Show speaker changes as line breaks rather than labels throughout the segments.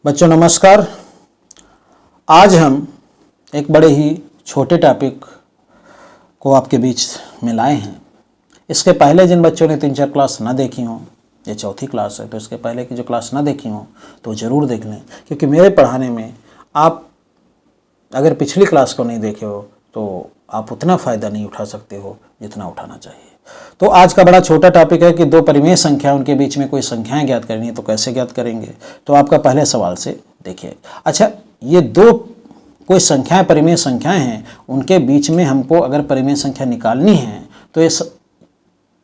बच्चों नमस्कार। आज हम एक बड़े ही छोटे टॉपिक को आपके बीच में लाए हैं। इसके पहले जिन बच्चों ने 3-4 क्लास ना देखी हों, ये चौथी क्लास है, तो इसके पहले की जो क्लास ना देखी हों तो ज़रूर देख लें, क्योंकि मेरे पढ़ाने में आप अगर पिछली क्लास को नहीं देखे हो तो आप उतना फ़ायदा नहीं उठा सकते हो जितना उठाना चाहिए। तो आज का बड़ा छोटा टॉपिक है कि दो परिमेय संख्या, उनके बीच में कोई संख्याएं ज्ञात करनी है तो कैसे ज्ञात करेंगे। तो आपका पहले सवाल से देखिए। अच्छा, ये दो कोई संख्याएं परिमेय संख्याएं हैं, उनके बीच में हमको अगर परिमेय संख्या निकालनी है तो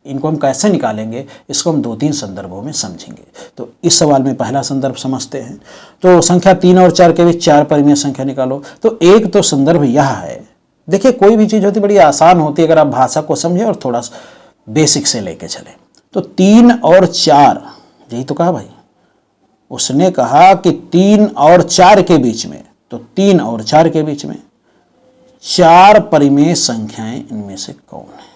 इनको हम कैसे निकालेंगे, इसको हम 2-3 संदर्भों में समझेंगे। तो इस सवाल में पहला संदर्भ समझते हैं। तो संख्या 3 और 4 के बीच 4 परिमेय संख्या निकालो। तो एक तो संदर्भ यह है। देखिए, कोई भी चीज़ होती बड़ी आसान होती है अगर आप भाषा को समझें और थोड़ा बेसिक से लेके चलें। तो 3 और 4, यही तो कहा भाई, उसने कहा कि 3 और 4 के बीच में, तो 3 और 4 के बीच में 4 परिमेय संख्याएं इनमें से कौन है।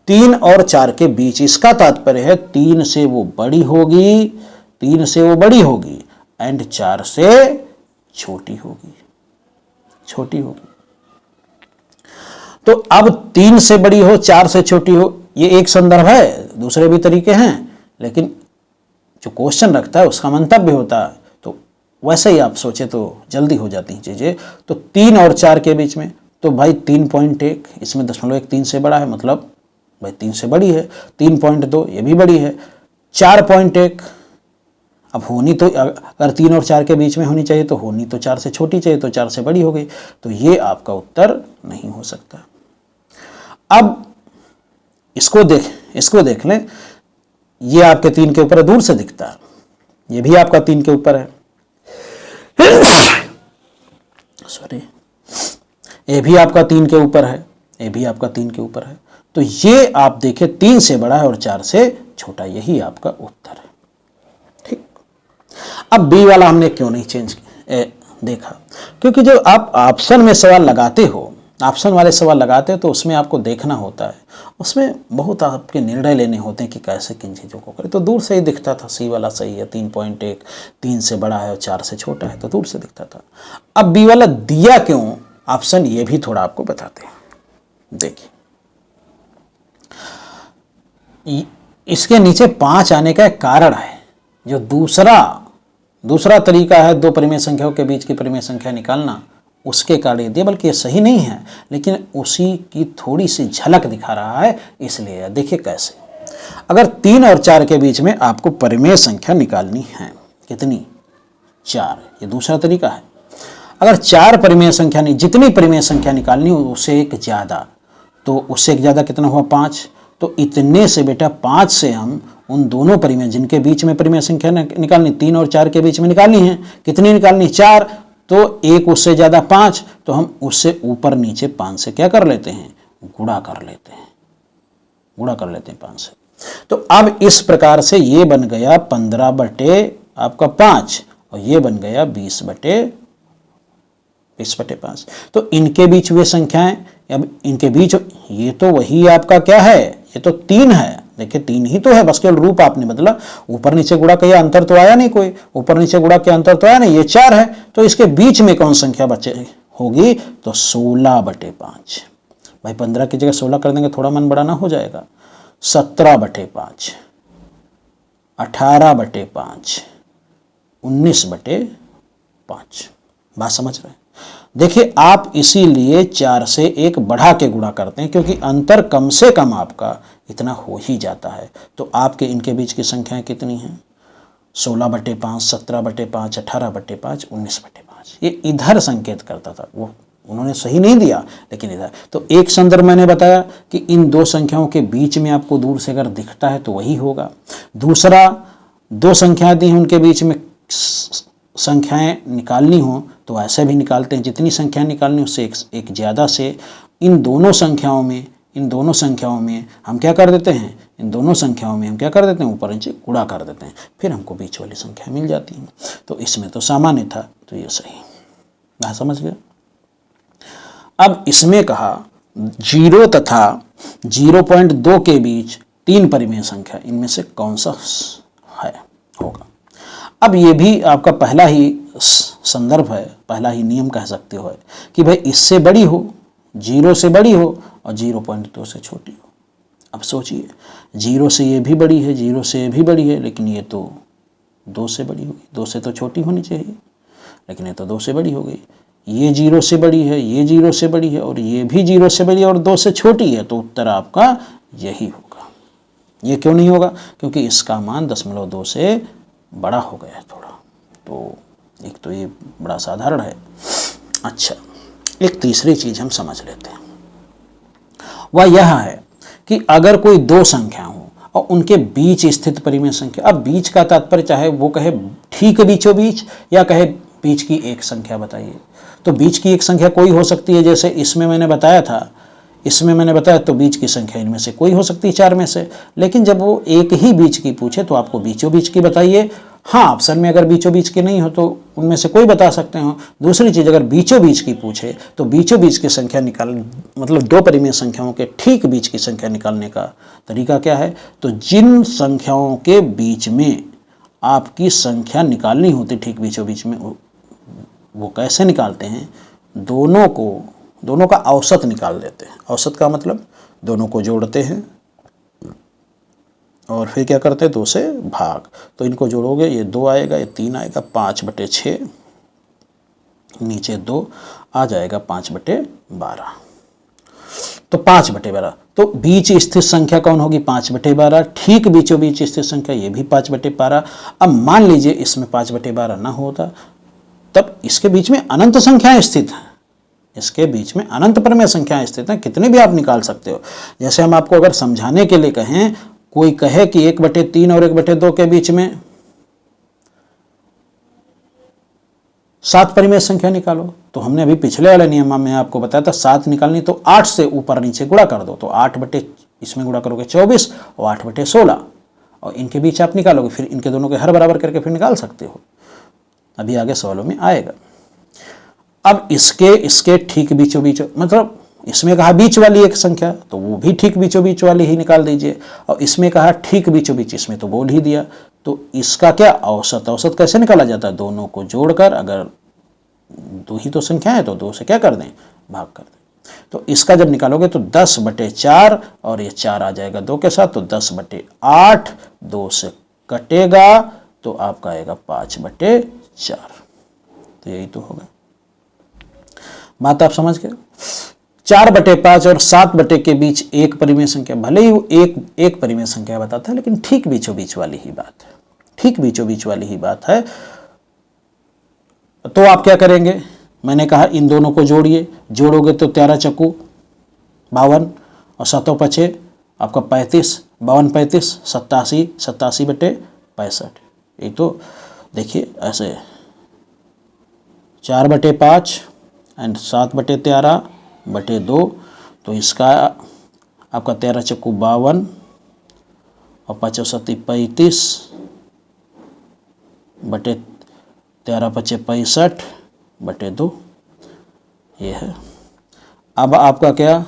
3 और 4 के बीच, इसका तात्पर्य है 3 से वो बड़ी होगी, 3 से वो बड़ी होगी एंड 4 से छोटी होगी, छोटी होगी। तो अब 3 से बड़ी हो, 4 से छोटी हो, ये एक संदर्भ है। दूसरे भी तरीके हैं, लेकिन जो क्वेश्चन रखता है उसका मंतव्य होता है, तो वैसे ही आप सोचे तो जल्दी हो जाती हैं चीज़ें। तो 3 और 4 के बीच में, तो भाई 3.1, इसमें 0.1 3 से बड़ा है, मतलब भाई 3 से बड़ी है। 3.2 ये भी बड़ी है। 4.1 अब होनी तो, अगर 3 और 4 के बीच में होनी चाहिए तो होनी तो 4 से छोटी चाहिए, तो 4 से बड़ी हो गई। तो ये आपका उत्तर नहीं हो सकता। अब इसको देख लें। ये आपके 3 के ऊपर है, दूर से दिखता है। ये भी आपका 3 के ऊपर है, सॉरी, ये भी आपका 3 के ऊपर है, ये भी आपका 3 के ऊपर है। तो ये आप देखें 3 से बड़ा है और 4 से छोटा, यही आपका उत्तर है। ठीक। अब बी वाला हमने क्यों नहीं चेंज देखा, क्योंकि जो आप ऑप्शन में सवाल लगाते हो, ऑप्शन वाले सवाल लगाते हो, तो उसमें आपको देखना होता है, उसमें बहुत आपके निर्णय लेने होते हैं कि कैसे किन चीज़ों को करें। तो दूर से ही दिखता था सी वाला सही है, 3.1 3 से बड़ा है और 4 से छोटा है, तो दूर से दिखता था। अब बी वाला दिया क्यों ऑप्शन, ये भी थोड़ा आपको बताते हैं। देखिए, इसके नीचे 5 आने का एक कारण है। जो दूसरा तरीका है दो परिमेय संख्याओं के बीच की परिमेय संख्या निकालना, उसके कारण दिया, बल्कि ये सही नहीं है, लेकिन उसी की थोड़ी सी झलक दिखा रहा है, इसलिए। देखिए कैसे, अगर 3 और 4 के बीच में आपको परिमेय संख्या निकालनी है, कितनी, 4, ये दूसरा तरीका है। अगर 4 परिमेय संख्या नहीं, जितनी परिमेय संख्या निकालनी हो उससे एक ज़्यादा, तो उससे एक ज़्यादा कितना हुआ, 5। तो इतने से बेटा 5 से हम उन दोनों परिमेय जिनके बीच में परिमेय संख्या निकालनी, 3 और 4 के बीच में निकालनी है, कितनी निकालनी, 4। तो एक उससे ज़्यादा 5, तो हम उससे ऊपर नीचे 5 से क्या कर लेते हैं, गुणा कर लेते हैं, 5 से। तो अब इस प्रकार से ये बन गया 15 बटे आपका 5 और ये बन गया 20 बटे 5। तो इनके बीच वे संख्याएं, अब इनके बीच ये तो वही आपका क्या है, ये तो 3 है। देखिए 3 ही तो है, बस केवल रूप आपने बदला, ऊपर नीचे गुणा का अंतर तो आया नहीं, कोई ऊपर नीचे गुणा के अंतर तो आया नहीं। ये 4 है, तो इसके बीच में कौन संख्या बचे होगी, तो 16 बटे 5। भाई 15 की जगह 16 कर देंगे, थोड़ा मन बढ़ाना हो जाएगा। 17 बटे 5, 18 बटे 5, 19 बटे 5। बात समझ रहे हैं। देखिए, आप इसीलिए 4 से 1 बढ़ा के गुणा करते हैं, क्योंकि अंतर कम से कम आपका इतना हो ही जाता है। तो आपके इनके बीच की संख्याएं कितनी हैं, 16 बटे 5, 17 बटे 5, 18 बटे 5, 19 बटे 5। ये इधर संकेत करता था, वो उन्होंने सही नहीं दिया, लेकिन इधर। तो एक संदर्भ मैंने बताया कि इन दो संख्याओं के बीच में आपको दूर से अगर दिखता है तो वही होगा। दूसरा, दो संख्याएं दी हैं, उनके बीच में संख्याएं निकालनी हो तो ऐसे भी निकालते हैं, जितनी संख्या निकालनी उससे एक ज़्यादा से। इन दोनों संख्याओं में हम क्या कर देते हैं, ऊपर नीचे गुणा कर देते हैं, फिर हमको बीच वाली संख्या मिल जाती है। तो इसमें तो सामान्य था, तो ये सही, मैं समझ गया। अब इसमें कहा 0 तथा 0.2 के बीच 3 परिमेय संख्या, इनमें से कौन सा है, होगा। अब ये भी आपका पहला ही संदर्भ है, पहला ही नियम कह सकते हो है कि भाई इससे बड़ी हो, 0 से बड़ी हो और 0.2 से छोटी हो। अब सोचिए 0 से ये भी बड़ी है, 0 से ये भी बड़ी है, लेकिन ये तो 2 से बड़ी होगी, 2 से तो छोटी होनी चाहिए, लेकिन ये तो 2 से बड़ी हो गई। ये 0 से बड़ी है, ये 0 से बड़ी है और ये भी 0 से बड़ी है और 2 से छोटी है, तो उत्तर आपका यही होगा। ये क्यों नहीं होगा? क्योंकि इसका मान 0.2 से बड़ा हो गया है थोड़ा। तो एक तो ये बड़ा साधारण है। अच्छा, एक तीसरी चीज हम समझ लेते हैं, वह यह है कि अगर कोई दो संख्या हो और उनके बीच स्थित परिमेय संख्या, अब बीच का तात्पर्य चाहे वो कहे ठीक बीचों बीच या कहे बीच की एक संख्या बताइए, तो बीच की एक संख्या कोई हो सकती है, जैसे इसमें मैंने बताया था, इसमें मैंने बताया तो बीच की संख्या इनमें से कोई हो सकती है 4 में से। लेकिन जब वो एक ही बीच की पूछे तो आपको बीचों बीच की बताइए। हाँ, ऑप्शन में अगर बीचों बीच की नहीं हो तो उनमें से कोई बता सकते हो। दूसरी चीज़, अगर बीचों बीच की पूछे तो बीचों बीच की संख्या निकाल, मतलब दो परिमेय संख्याओं के ठीक बीच की संख्या निकालने का तरीका क्या है? तो जिन संख्याओं के बीच में आपकी संख्या निकालनी होती ठीक बीचों बीच में, वो कैसे निकालते हैं? दोनों का औसत निकाल लेते हैं। औसत का मतलब दोनों को जोड़ते हैं और फिर क्या करते हैं? 2 से भाग। तो इनको जोड़ोगे, ये 2 आएगा, ये 3 आएगा, 5/6 नीचे 2 आ जाएगा 5/12। तो 5/12, तो बीच स्थित संख्या कौन होगी? 5/12। ठीक बीचों बीच स्थित संख्या ये भी 5/12। अब मान लीजिए इसमें 5/12 ना होता, तब इसके बीच में अनंत संख्याएं स्थित हैं, इसके बीच में अनंत परिमेय संख्याएं स्थित हैं, कितने भी आप निकाल सकते हो। जैसे हम आपको अगर समझाने के लिए कहें, कोई कहे कि 1/3 और 1/2 के बीच में 7 परिमेय संख्या निकालो, तो हमने अभी पिछले वाले नियम में आपको बताया था 7 निकालनी तो 8 से ऊपर नीचे गुणा कर दो, तो 8 इसमें गुणा करोगे 24 और 8/16 और इनके बीच आप निकालोगे, फिर इनके दोनों के हर बराबर करके फिर निकाल सकते हो। अभी आगे सवालों में आएगा। अब इसके ठीक बीचों बीच, मतलब इसमें कहा बीच वाली एक संख्या, तो वो भी ठीक बीचों बीच वाली ही निकाल दीजिए, और इसमें कहा ठीक बीचों बीच, इसमें तो बोल ही दिया, तो इसका क्या औसत? औसत कैसे निकाला जाता है? दोनों को जोड़कर, अगर 2 ही तो संख्या है तो 2 से क्या कर दें? भाग कर दें। तो इसका जब निकालोगे तो 10/4 और ये 4 आ जाएगा 2 के साथ, तो 10/8, 2 से कटेगा तो आपका आएगा 5/4। तो यही तो होगा। बात आप समझ गए? 4/5 और 7 के बीच एक परिमेय संख्या, भले ही वो एक परिमेय संख्या बताता है, लेकिन ठीक बीचों बीच वाली ही बात है, ठीक बीचों बीच वाली ही बात है। तो आप क्या करेंगे? मैंने कहा इन दोनों को जोड़िए, जोड़ोगे तो 13 चक्कू 52 और 7 5 आपका 35, 52 35 87, 87/65। ये तो देखिए ऐसे 4/5 एंड 7/13/2, तो इसका आपका 13 चक्कू 52 और 5 7 35 बटे 13 5 65/2 ये है। अब आपका क्या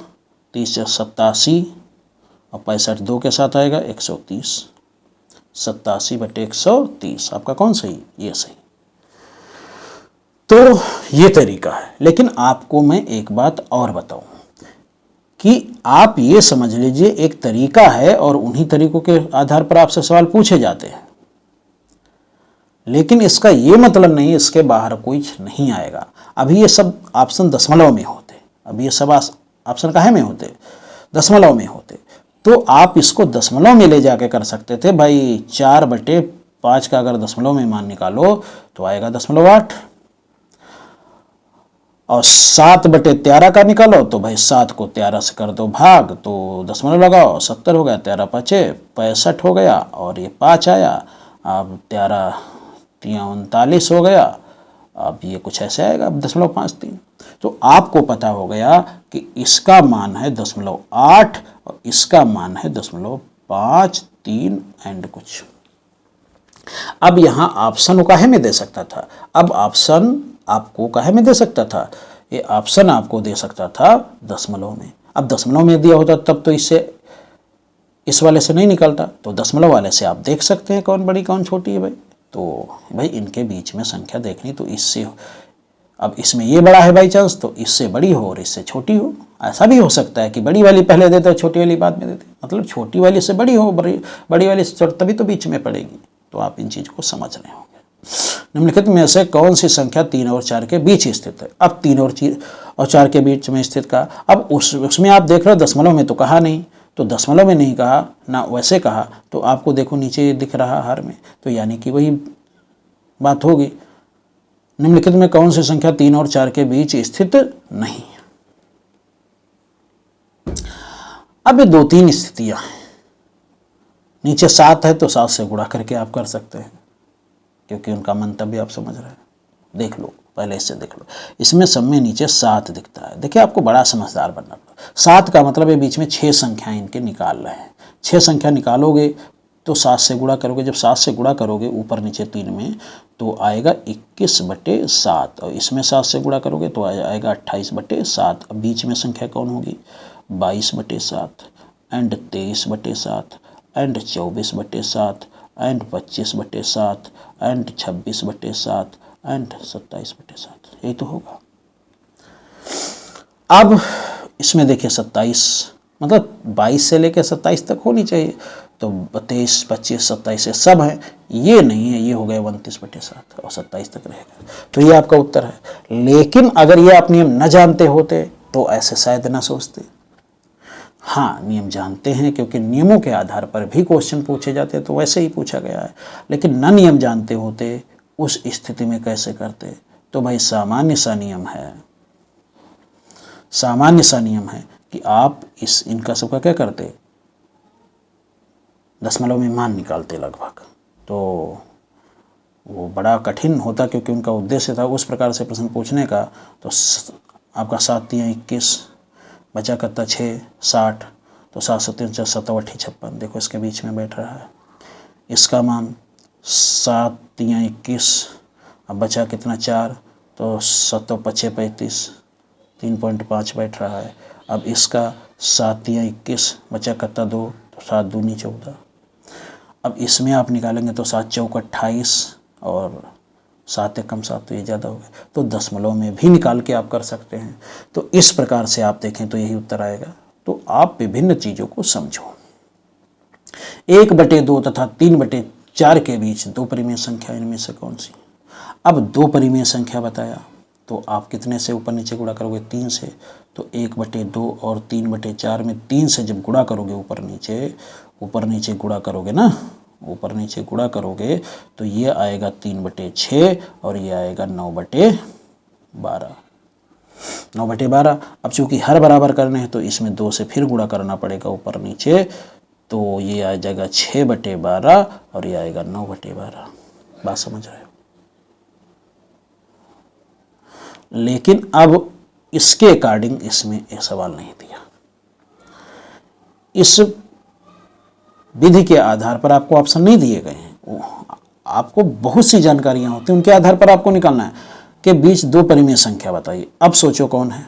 30 87 और 65 2 के साथ आएगा 130, 87/130 आपका कौन सही? ये सही। तो ये तरीका है। लेकिन आपको मैं एक बात और बताऊं कि आप ये समझ लीजिए एक तरीका है और उन्हीं तरीकों के आधार पर आपसे सवाल पूछे जाते हैं, लेकिन इसका ये मतलब नहीं इसके बाहर कुछ नहीं आएगा। अभी ये सब ऑप्शन दशमलव में होते, अभी ये सब ऑप्शन काहे में होते? दशमलव में होते। तो आप इसको दशमलव में ले जाके कर सकते थे भाई। 4/5 का अगर दशमलव में मान निकालो तो आएगा 0.8 और 7/13 का निकालो तो भाई 7 को 13 से कर दो भाग, तो दशमलव लगाओ, 70 हो गया, 13 5 65 हो गया और ये 5 आया। अब 13 39 हो गया। अब ये कुछ ऐसे आएगा 0.53। तो आपको पता हो गया कि इसका मान है 0.8 और इसका मान है 0.53 एंड कुछ। अब यहाँ ऑप्शन काहे में दे सकता था? अब ऑप्शन आपको काहे में दे सकता था? ये ऑप्शन आपको दे सकता था दशमलव में। अब दशमलव में दिया होता तब तो इससे इस वाले से नहीं निकलता, तो दशमलव वाले से आप देख सकते हैं कौन बड़ी कौन छोटी है भाई। तो भाई इनके बीच में संख्या देखनी, तो इससे अब इसमें ये बड़ा है बाई चांस, तो इससे बड़ी हो और इससे छोटी हो। ऐसा भी हो सकता है कि बड़ी वाली पहले देते हो, छोटी वाली बाद में देते, मतलब छोटी वाली से बड़ी हो, बड़ी वाली से छोटी, तभी तो बीच में पड़ेगी। तो आप इन चीज़ को समझ रहे होंगे। निम्नलिखित में से कौन सी संख्या 3 और 4 के बीच स्थित है? अब 3 और 4 के बीच में स्थित का, अब उसमें आप देख रहे हो दशमलव में तो कहा नहीं, तो दशमलव में नहीं कहा ना वैसे कहा, तो आपको देखो नीचे दिख रहा हर में, तो यानी कि वही बात होगी। निम्नलिखित में कौन सी संख्या 3 और 4 के बीच स्थित नहीं है? अब ये 2-3 स्थितियां हैं। नीचे 7 है तो 7 से गुणा करके आप कर सकते हैं, क्योंकि उनका मंतव्य आप समझ रहे हैं। देख लो, पहले इससे देख लो, इसमें सब में नीचे 7 दिखता है। देखिए आपको बड़ा समझदार बनना पड़ेगा। 7 का मतलब है बीच में 6 संख्याएं इनके निकाल रहे हैं। 6 संख्या निकालोगे तो 7 से गुणा करोगे, जब 7 से गुणा करोगे ऊपर नीचे 3 में, तो आएगा 21/7, और इसमें 7 से गुणा करोगे तो आएगा 28/7। अब बीच में संख्या कौन होगी? 22/7 and 23/7 and 24/7 and 25/7 and 26/7 and 27/7, यही तो होगा। अब इसमें देखिए 27, मतलब 22 से लेकर 27 तक होनी चाहिए, तो 23, 25, 27 ये सब है, ये नहीं है, ये हो गए 29/7 और 27 तक रहेगा। तो ये आपका उत्तर है। लेकिन अगर ये आप नियम न जानते होते तो ऐसे शायद ना सोचते। हाँ, नियम जानते हैं, क्योंकि नियमों के आधार पर भी क्वेश्चन पूछे जाते, तो वैसे ही पूछा गया है। लेकिन न नियम जानते होते उस स्थिति में कैसे करते? तो भाई सामान्य सा नियम है, सामान्य सा नियम है कि आप इनका सबका क्या करते? दशमलव में मान निकालते लगभग। तो वो बड़ा कठिन होता, क्योंकि उनका उद्देश्य था उस प्रकार से प्रश्न पूछने का। तो आपका 7 × 21 बचा करता 6, 60, तो 7 × 7 = 7 × 8 = 56। देखो इसके बीच में बैठ रहा है। इसका मान 7 × 21, अब बचा कितना 4, तो 7 × 5 = 35, 3.5 बैठ रहा है। अब इसका 7 × 21 बचा करता 2, तो 7 × 2 = 14। अब इसमें आप निकालेंगे तो 7 × 4 = 28 और 7 × 1 = 7, तो ये ज़्यादा हो गया। तो दशमलव में भी निकाल के आप कर सकते हैं। तो इस प्रकार से आप देखें तो यही उत्तर आएगा। तो आप विभिन्न चीज़ों को समझो। 1/2 तथा 3/4 के बीच 2 परिमेय संख्या इनमें से कौन सी? अब 2 परिमेय संख्या बताया, तो आप कितने से ऊपर नीचे गुणा करोगे? 3 से। तो 1/2 और 3/4 में 3 से जब गुणा करोगे ऊपर नीचे गुणा करोगे ना, ऊपर नीचे गुणा करोगे तो ये आएगा 3/6 और ये आएगा 9/12। 9/12। अब चूंकि हर बराबर करने हैं तो इसमें 2 से फिर गुणा करना पड़ेगा ऊपर नीचे, तो ये आ जाएगा 6/12 और ये आएगा 9/12। बात समझ रहे हो? लेकिन अब इसके अकॉर्डिंग इसमें एक सवाल नहीं दिया। इस विधि के आधार पर आपको ऑप्शन नहीं दिए गए हैं। आपको बहुत सी जानकारियां होती हैं, उनके आधार पर आपको निकालना है कि बीच 2 परिमेय संख्या बताइए। अब सोचो कौन है?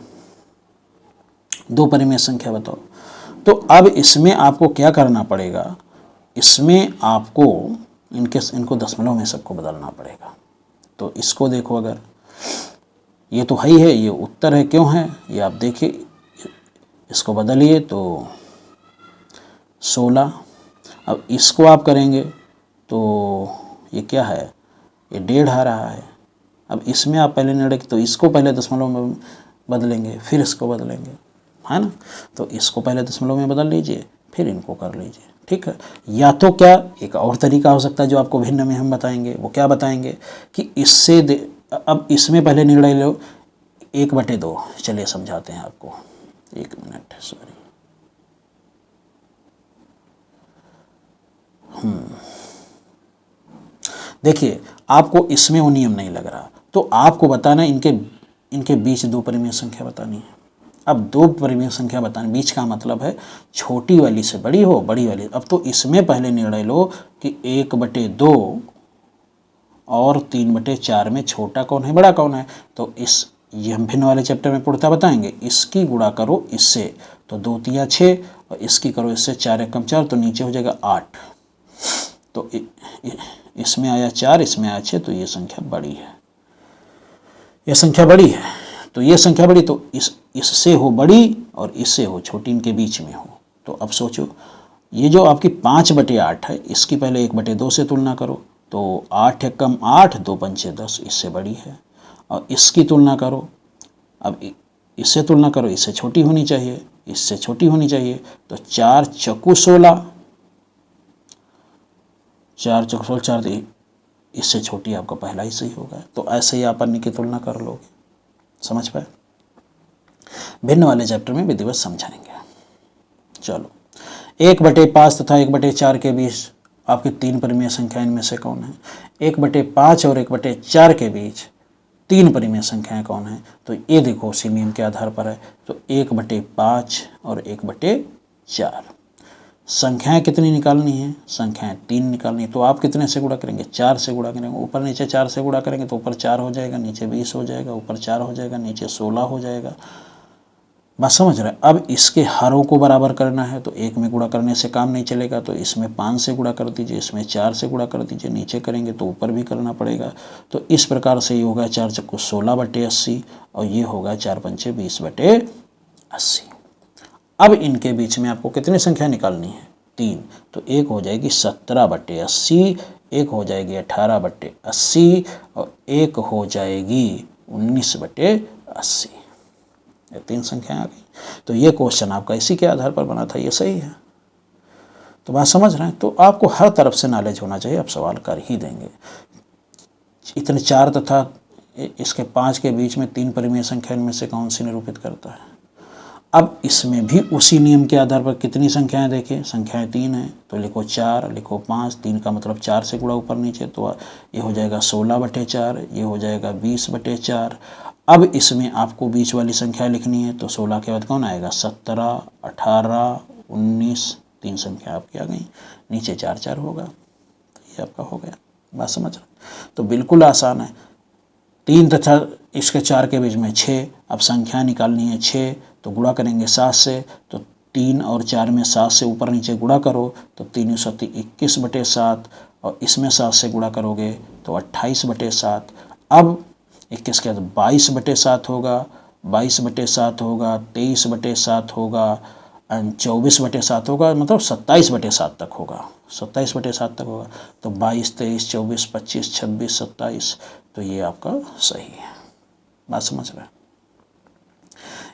2 परिमेय संख्या बताओ। तो अब इसमें आपको क्या करना पड़ेगा? इसमें आपको इनको दशमलव में सबको बदलना पड़ेगा। तो इसको देखो, अगर ये तो है ही है, ये उत्तर है, क्यों है ये आप देखिए। इसको बदलिए तो 16। अब इसको आप करेंगे तो ये क्या है? ये 1.5 आ रहा है। अब इसमें आप पहले निर्णय, तो इसको पहले दशमलव में बदलेंगे, फिर इसको बदलेंगे, है ना? तो इसको पहले दशमलव में बदल लीजिए, फिर इनको कर लीजिए, ठीक है। या तो क्या एक और तरीका हो सकता है जो आपको भिन्न में हम बताएंगे। वो क्या बताएंगे कि इससे अब इसमें पहले निर्णय लो 1/2। चलिए समझाते हैं आपको, 1 मिनट, सॉरी। देखिए आपको इसमें वो नियम नहीं लग रहा, तो आपको बताना इनके बीच 2 परिमेय संख्या बतानी है। अब 2 परिमेय संख्या बताने, बीच का मतलब है छोटी वाली से बड़ी हो, बड़ी वाली। अब तो इसमें पहले निर्णय लो कि 1/2 और 3/4 में छोटा कौन है, बड़ा कौन है। तो ये हम भिन्न वाले चैप्टर में पूर्णतः बताएंगे। इसकी गुणा करो इससे, तो 2 × 3 = 6, और इसकी करो इससे 4 × 1 = 4, तो नीचे हो जाएगा 8। तो इसमें आया 4, इसमें आया 6, तो ये संख्या बड़ी है, ये संख्या बड़ी है। तो ये संख्या बड़ी, तो इससे हो बड़ी और इससे हो छोटी, इनके बीच में हो। तो अब सोचो, ये जो आपकी 5/8 है, इसकी पहले 1/2 से तुलना करो, तो 8 कम 8, 2 पंचे 10, इससे बड़ी है। और इसकी तुलना करो, अब इससे तुलना करो, इससे छोटी होनी चाहिए, इससे छोटी होनी चाहिए। तो 4 चौकू 16, 4 चौकू 16, 4, इससे छोटी आपका पहला ही सही होगा। तो ऐसे ही आप अन्य की तुलना कर लोगे। समझ पाए? भिन्न वाले चैप्टर में विधिवत समझाएंगे। चलो, 1/5 तथा 1/4 के बीच आपकी 3 परिमेय संख्याएं इनमें से कौन है? 1/5 और 1/4 के बीच 3 परिमेय संख्याएं कौन है? तो ये देखो उसी नियम के आधार पर है। तो 1/5 और 1/4 संख्याएं कितनी निकालनी है? संख्याएं 3 निकालनी है। तो आप कितने से गुणा करेंगे? 4 से गुणा करेंगे। ऊपर नीचे 4 से गुणा करेंगे तो ऊपर 4 हो जाएगा, नीचे 20 हो जाएगा, ऊपर 4 हो जाएगा, नीचे 16 हो जाएगा। बात समझ रहे हैं? अब इसके हरों को बराबर करना है, तो 1 में गुणा करने से काम नहीं चलेगा, तो इसमें 5 से गुणा कर दीजिए, इसमें 4 से गुणा कर दीजिए, नीचे करेंगे तो ऊपर भी करना पड़ेगा। तो इस प्रकार से ये होगा 4 चक्कू 16/80 और ये होगा 4 पंचे 20/80। अब इनके बीच में आपको कितनी संख्या निकालनी है? 3। तो एक हो जाएगी 17/80, एक हो जाएगी 18/80 और एक हो जाएगी 19/80। ये 3 संख्याएं आ गई। तो ये क्वेश्चन आपका इसी के आधार पर बना था, ये सही है। तो बात समझ रहे हैं? तो आपको हर तरफ से नॉलेज होना चाहिए, आप सवाल कर ही देंगे। इतने 4 तथा इसके 5 के बीच में 3 परिमेय संख्या इनमें से कौन सी निरूपित करता है? अब इसमें भी उसी नियम के आधार पर कितनी संख्याएं देखें? संख्याएं 3 हैं, तो लिखो 4, लिखो 5, 3 का मतलब 4 से गुणा ऊपर नीचे, तो ये हो जाएगा 16/4, ये हो जाएगा 20/4। अब इसमें आपको बीच वाली संख्या लिखनी है, तो 16 के बाद कौन आएगा? 17, 18, 19, 3 संख्या आपकी आ गई, नीचे 4 4 होगा, तो ये आपका हो गया। बात समझ रहे? तो बिल्कुल आसान है। 3 तथा इसके 4 के बीच में 6, अब संख्या निकालनी है 6, तो गुणा करेंगे 7 से, तो 3 और 4 में 7 से ऊपर नीचे गुणा करो, तो 3 7 21/7 और इसमें 7 से गुणा करोगे तो 28/7। अब 21 के बाद 22/7 होगा, 22/7 होगा, 23/7 होगा, 24/7 होगा, मतलब 27/7 तक होगा, 27/7 तक होगा। तो 22, 23, 24, 25, 26, 27, तो ये आपका सही है। बात समझ रहे हैं?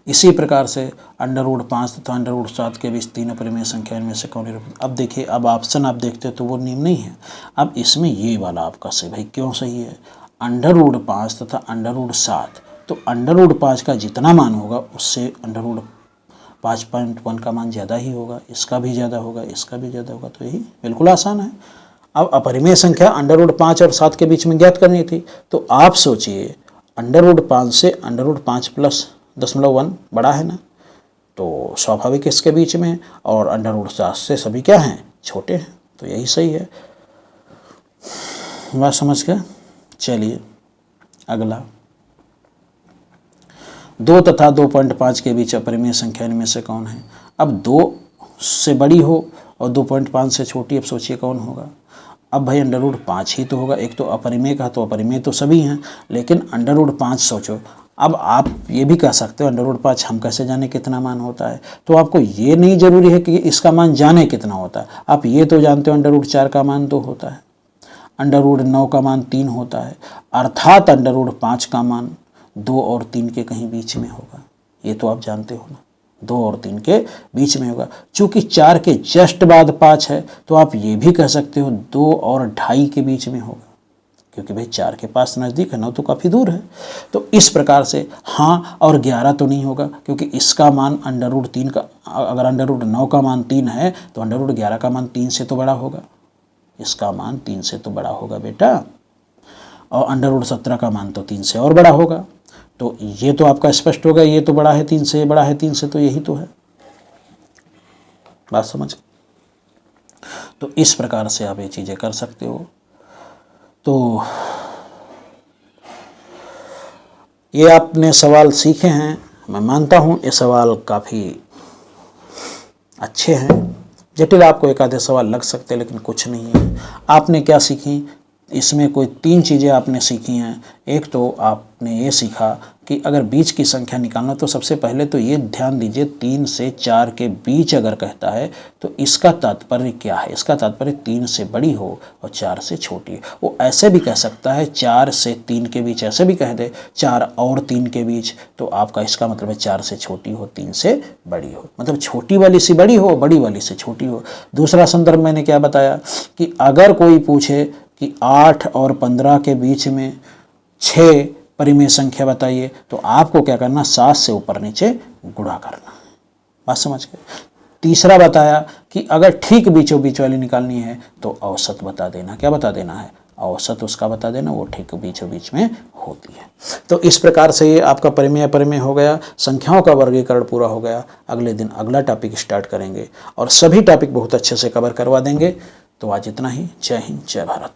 इसी प्रकार से √5 तथा √7 के बीच 3 परिमेय संख्या इनमें से कौन निरूपित? अब देखिए, अब ऑप्शन आप देखते हो तो वो नियम नहीं है। अब इसमें ये वाला आपका सही, भाई क्यों सही है? √5 तथा √7, तो √5 का जितना मान होगा उससे √5.1 का मान ज़्यादा ही होगा, इसका भी ज़्यादा होगा, इसका भी ज़्यादा होगा, तो यही बिल्कुल आसान है। अब अपरिमेय संख्या √5 और 7 के बीच में ज्ञात करनी थी, तो आप सोचिए √5 से √5 + 0.1 बड़ा है ना, तो स्वाभाविक इसके बीच में, और √7 से सभी क्या हैं? छोटे हैं, तो यही सही है। बात समझ गए? चलिए अगला, 2 तथा 2.5 के बीच अपरिमेय संख्या इनमें से कौन है? अब 2 से बड़ी हो और 2.5 से छोटी, अब सोचिए कौन होगा? अब भाई √5 ही तो होगा, एक तो अपरिमेय का, तो अपरिमेय तो सभी हैं, लेकिन √5 सोचो। अब आप ये भी कह सकते हो √5 हम कैसे जाने कितना मान होता है? तो आपको ये नहीं जरूरी है कि इसका मान जाने कितना होता है, आप ये तो जानते हो √4 का मान 2 होता है, √9 का मान 3 होता है, अर्थात √5 का मान 2 और 3 के कहीं बीच में होगा। ये तो आप जानते हो ना, 2 और 3 के बीच में होगा। चूंकि 4 के जस्ट बाद 5 है, तो आप ये भी कह सकते हो 2 और 2.5 के बीच में होगा, क्योंकि भाई 4 के पास नज़दीक है, 9 तो काफ़ी दूर है। तो इस प्रकार से हाँ और 11 तो नहीं होगा, क्योंकि इसका मान √3 का, अगर √9 का मान 3 है तो √11 का मान 3 से तो बड़ा होगा, इसका मान 3 से तो बड़ा होगा बेटा, और √17 का मान तो 3 से और बड़ा होगा। तो ये तो आपका स्पष्ट होगा, ये तो बड़ा है 3 से, ये बड़ा है 3 से, तो यही तो है। बात समझ? तो इस प्रकार से आप ये चीज़ें कर सकते हो। तो ये आपने सवाल सीखे हैं, मैं मानता हूँ ये सवाल काफ़ी अच्छे हैं। जटिल आपको एक आधे सवाल लग सकते हैं, लेकिन कुछ नहीं है। आपने क्या सीखी इसमें? कोई 3 चीज़ें आपने सीखी हैं। एक तो आपने ये सीखा कि अगर बीच की संख्या निकालना, तो सबसे पहले तो ये ध्यान दीजिए 3 से 4 के बीच अगर कहता है तो इसका तात्पर्य क्या है? इसका तात्पर्य 3 से बड़ी हो और 4 से छोटी हो। वो ऐसे भी कह सकता है 4 से 3 के बीच, ऐसे भी कह दे 4 और 3 के बीच, तो आपका इसका मतलब है 4 से छोटी हो, 3 से बड़ी हो, मतलब छोटी वाली से बड़ी हो, बड़ी वाली से छोटी हो। दूसरा संदर्भ मैंने क्या बताया कि अगर कोई पूछे कि 8 और 15 के बीच में 6 परिमेय संख्या बताइए, तो आपको क्या करना, 7 से ऊपर नीचे गुणा करना। बात समझ गए? तीसरा बताया कि अगर ठीक बीचों बीच वाली निकालनी है तो औसत बता देना। क्या बता देना है? औसत उसका बता देना, वो ठीक बीचों बीच में होती है। तो इस प्रकार से ये आपका परिमेय परिमेय हो गया, संख्याओं का वर्गीकरण पूरा हो गया। अगले दिन अगला टॉपिक स्टार्ट करेंगे और सभी टॉपिक बहुत अच्छे से कवर करवा देंगे। तो आज इतना ही। जय हिंद, जय भारत।